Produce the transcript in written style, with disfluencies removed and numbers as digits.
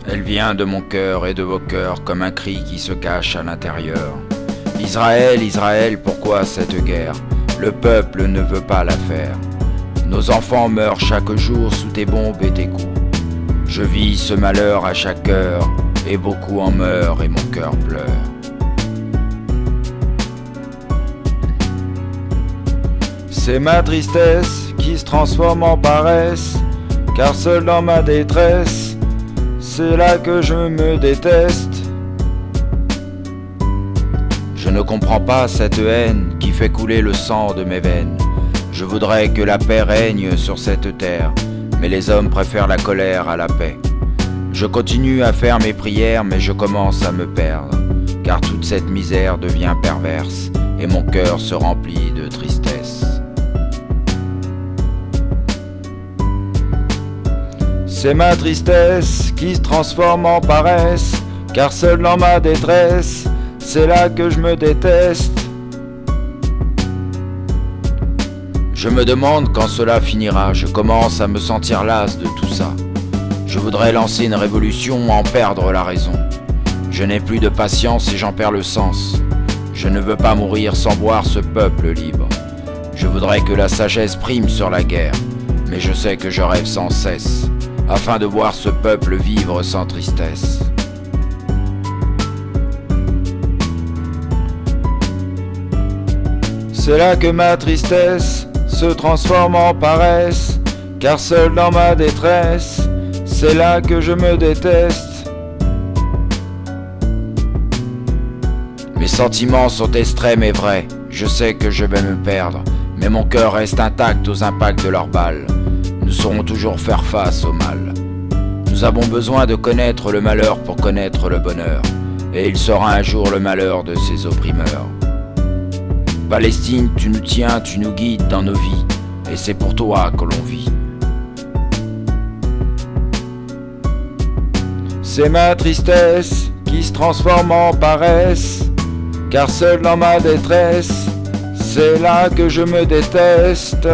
Elle vient de mon cœur et de vos cœurs comme un cri qui se cache à l'intérieur. Israël, Israël, pourquoi cette guerre? Le peuple ne veut pas la faire. Nos enfants meurent chaque jour sous tes bombes et tes coups. Je vis ce malheur à chaque heure, et beaucoup en meurent et mon cœur pleure. C'est ma tristesse qui se transforme en paresse, car seul dans ma détresse, c'est là que je me déteste. Je ne comprends pas cette haine qui fait couler le sang de mes veines. Je voudrais que la paix règne sur cette terre, mais les hommes préfèrent la colère à la paix. Je continue à faire mes prières, mais je commence à me perdre, car toute cette misère devient perverse, et mon cœur se remplit de tristesse. C'est ma tristesse qui se transforme en paresse, car seul dans ma détresse, c'est là que je me déteste. Je me demande quand cela finira, je commence à me sentir las de tout ça. Je voudrais lancer une révolution, en perdre la raison. Je n'ai plus de patience et j'en perds le sens. Je ne veux pas mourir sans voir ce peuple libre. Je voudrais que la sagesse prime sur la guerre, mais je sais que je rêve sans cesse, afin de voir ce peuple vivre sans tristesse. C'est là que ma tristesse se transforme en paresse, car seul dans ma détresse, c'est là que je me déteste. Mes sentiments sont extrêmes et vrais, je sais que je vais me perdre, mais mon cœur reste intact aux impacts de leurs balles. Nous saurons toujours faire face au mal. Nous avons besoin de connaître le malheur pour connaître le bonheur, et il sera un jour le malheur de ces opprimeurs. Palestine, tu nous tiens, tu nous guides dans nos vies, et c'est pour toi que l'on vit. C'est ma tristesse qui se transforme en paresse, car seul dans ma détresse, c'est là que je me déteste.